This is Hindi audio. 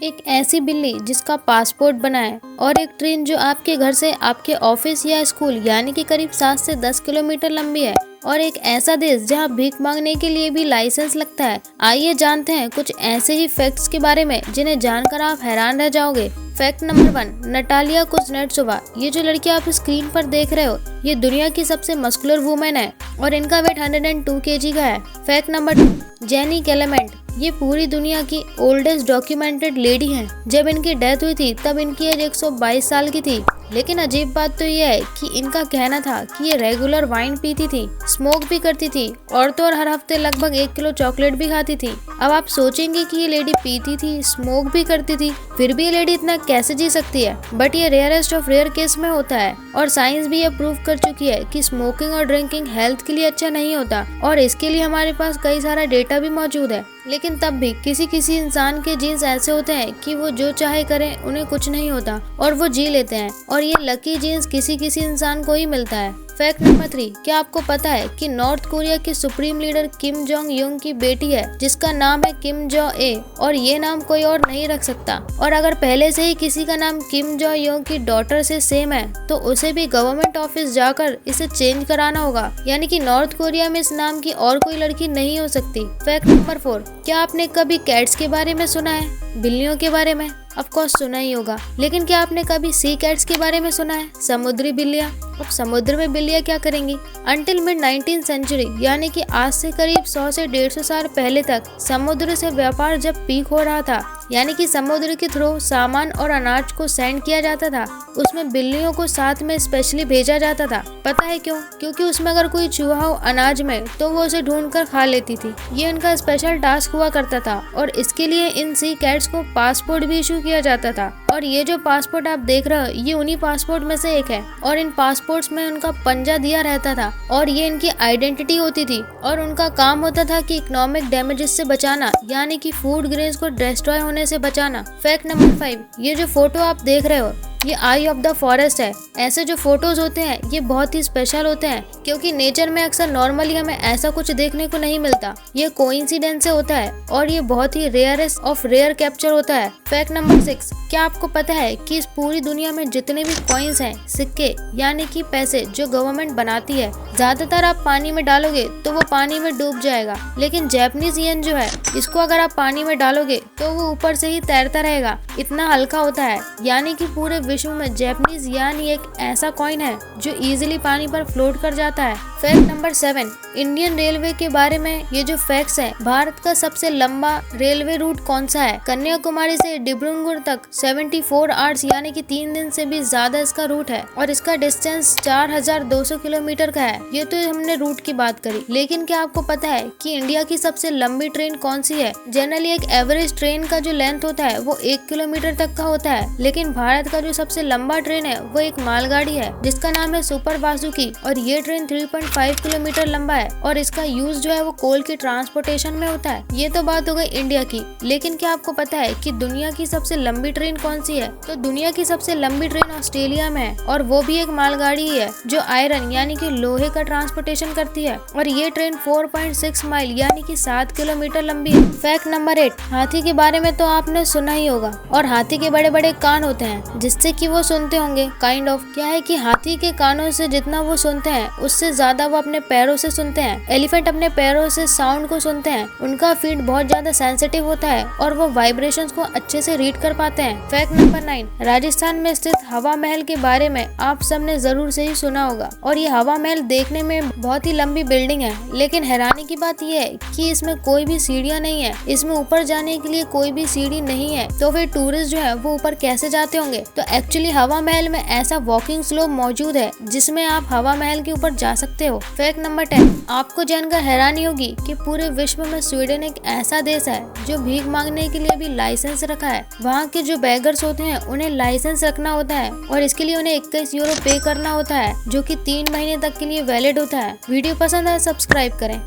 एक ऐसी बिल्ली जिसका पासपोर्ट बना है और एक ट्रेन जो आपके घर से आपके ऑफिस या स्कूल यानी कि करीब 7 से 10 किलोमीटर लंबी है और एक ऐसा देश जहां भीख मांगने के लिए भी लाइसेंस लगता है। आइए जानते हैं कुछ ऐसे ही फैक्ट्स के बारे में जिन्हें जानकर आप हैरान रह जाओगे। Fact number 1, Natalia Kuznetsova. ये जो लड़की आप स्क्रीन पर देख रहे हो ये दुनिया की सबसे मस्कुलर वुमेन है और इनका वेट 102 kg का है। Fact number 2, Jeanne Calment. ये पूरी दुनिया की ओल्डेस्ट डॉक्यूमेंटेड लेडी हैं। जब इनकी डेथ हुई थी तब इनकी एज 122 साल की थी। लेकिन अजीब बात तो यह है कि इनका कहना था कि ये रेगुलर वाइन पीती थी, स्मोक भी करती थी और तो और हर हफ्ते लगभग 1 किलो चॉकलेट भी खाती थी। अब आप सोचेंगे कि ये लेडी पीती थी, स्मोक भी करती थी, फिर भी ये लेडी इतना कैसे जी सकती है। बट ये रेयरेस्ट ऑफ रेयर केस में होता है और साइंस भी ये प्रूव कर चुकी है कि स्मोकिंग और ड्रिंकिंग हेल्थ के लिए अच्छा नहीं होता और इसके लिए हमारे पास कई सारा डेटा भी मौजूद है। लेकिन तब भी किसी इंसान के जीन्स ऐसे होते हैं कि वो जो चाहे करें उन्हें कुछ नहीं होता और वो जी लेते हैं और ये लकी जीन्स किसी इंसान को ही मिलता है। फैक्ट नंबर 3, क्या आपको पता है कि नॉर्थ कोरिया के supreme leader Kim Jong Un की बेटी है जिसका नाम है किम जो ए और ये नाम कोई और नहीं रख सकता। और अगर पहले से ही किसी का नाम किम जो यूंग की डॉटर से सेम है तो उसे भी गवर्नमेंट ऑफिस जाकर इसे चेंज कराना होगा, यानी कि नॉर्थ कोरिया में इस नाम की और कोई लड़की नहीं हो सकती। फैक्ट नंबर 4, क्या आपने कभी कैट्स के बारे में सुना है? बिल्लियों के बारे में ऑफ कोर्स सुना ही होगा, लेकिन क्या आपने कभी सी कैट्स के बारे में सुना है? समुद्री बिल्लियां। अब समुद्र में बिल्लियां क्या करेंगी? अंटिल मिड 19th सेंचुरी यानी कि आज से करीब 100 से 150 साल पहले तक समुद्र से व्यापार जब पीक हो रहा था, यानी कि समुद्र के थ्रू सामान और अनाज को सेंड किया जाता था, उसमें बिल्लियों को साथ में स्पेशली भेजा जाता था। पता है क्यों? क्योंकि उसमें अगर कोई चूहा हो अनाज में तो वो उसे ढूंढकर खा लेती थी। ये इनका स्पेशल टास्क हुआ करता था और इसके लिए इन सी कैट्स को पासपोर्ट भी इशू किया जाता था। और ये जो पासपोर्ट आप देख रहे हो ये उन्हीं पासपोर्ट में से एक है और इन पासपोर्ट्स में उनका पंजा दिया रहता था और ये इनकी आइडेंटिटी होती थी और उनका काम होता था कि इकोनॉमिक डैमेजेस से बचाना, यानी कि फूड ग्रेन्स को डिस्ट्रॉय होने से बचाना। फैक्ट नंबर 5, ये जो फोटो आप देख रहे हो ये आई ऑफ द फॉरेस्ट है। ऐसे जो फोटोज होते हैं ये बहुत ही स्पेशल होते हैं क्योंकि नेचर में अक्सर नॉर्मली हमें ऐसा कुछ देखने को नहीं मिलता। ये कोइंसिडेंस से होता है और ये बहुत ही रेयरेस्ट ऑफ रेयर कैप्चर होता है। फैक्ट नंबर 6, क्या आपको पता है कि इस पूरी दुनिया में जितने भी कॉइन्स हैं, सिक्के यानी कि पैसे जो गवर्नमेंट बनाती है, ज्यादातर आप पानी में डालोगे तो वो पानी में डूब जाएगा, लेकिन जैपनीज येन जो है इसको अगर आप पानी में डालोगे तो वो ऊपर से ही तैरता रहेगा, इतना हल्का होता है। यानी कि पूरे विश्व में जैपनीज येन एक ऐसा कॉइन है जो इजीली पानी पर फ्लोट कर जाता है। फैक्ट नंबर 7, इंडियन रेलवे के बारे में ये जो फैक्ट्स है, भारत का सबसे लंबा रेलवे रूट कौन सा है? कन्याकुमारी से डिब्रूगढ़ तक 74 आवर्स यानी कि 3 दिन से भी ज्यादा इसका रूट है और इसका डिस्टेंस 4200 किलोमीटर का है। ये तो हमने रूट की बात करी, लेकिन क्या आपको पता है कि इंडिया की सबसे लंबी ट्रेन कौन सी है? जनरली एक एवरेज ट्रेन का जो लेंथ होता है वो 1 किलोमीटर तक का होता है, लेकिन भारत का जो सबसे लंबा ट्रेन है वो एक मालगाड़ी है जिसका नाम है सुपर वासुकी और ये ट्रेन 3.5 किलोमीटर लंबा है और इसका यूज जो है वो कोल के ट्रांसपोर्टेशन में होता है। ये तो बात हो गई इंडिया की, लेकिन क्या आपको पता है कि दुनिया की सबसे लंबी ट्रेन कौन सी है? तो दुनिया की सबसे लंबी ट्रेन ऑस्ट्रेलिया में है और वो भी एक मालगाड़ी ही है जो आयरन यानी कि लोहे का ट्रांसपोर्टेशन करती है और ये ट्रेन 4.6 माइल यानी कि 7 किलोमीटर लंबी है। फैक्ट नंबर 8, हाथी के बारे में तो आपने सुना ही होगा और हाथी के बड़े बड़े कान होते हैं जिससे कि वो सुनते होंगे। काइंड ऑफ क्या है कि हाथी के कानों से जितना वो सुनते हैं उससे ज्यादा वो अपने पैरों से सुनते हैं। एलिफेंट अपने पैरों से साउंड को सुनते हैं, उनका फीट बहुत ज्यादा सेंसिटिव होता है और वो वाइब्रेशंस को अच्छे से रीड कर पाते हैं। फैक्ट नंबर 9, राजस्थान में स्थित हवा महल के बारे में आप सबने जरूर से ही सुना होगा और ये हवा महल देखने में बहुत ही लंबी बिल्डिंग है, लेकिन हैरानी की बात यह है कि इसमें कोई भी सीढ़ियां नहीं है। इसमें ऊपर जाने के लिए कोई भी सीढ़ी नहीं है, तो फिर टूरिस्ट जो है वो ऊपर कैसे जाते होंगे? तो एक्चुअली हवा महल में ऐसा वॉकिंग स्लोप मौजूद है जिसमें आप हवा महल के ऊपर जा सकते हो। फैक्ट नंबर 10, आपको जानकर हैरानी होगी कि पूरे विश्व में स्वीडन एक ऐसा देश है जो भीख मांगने के लिए भी लाइसेंस रखा है। वहाँ के जो बेगर्स होते हैं उन्हें लाइसेंस रखना होता है और इसके लिए उन्हें 21 यूरो पे करना होता है जो कि 3 महीने तक के लिए वैलिड होता है। वीडियो पसंद आए सब्सक्राइब करें।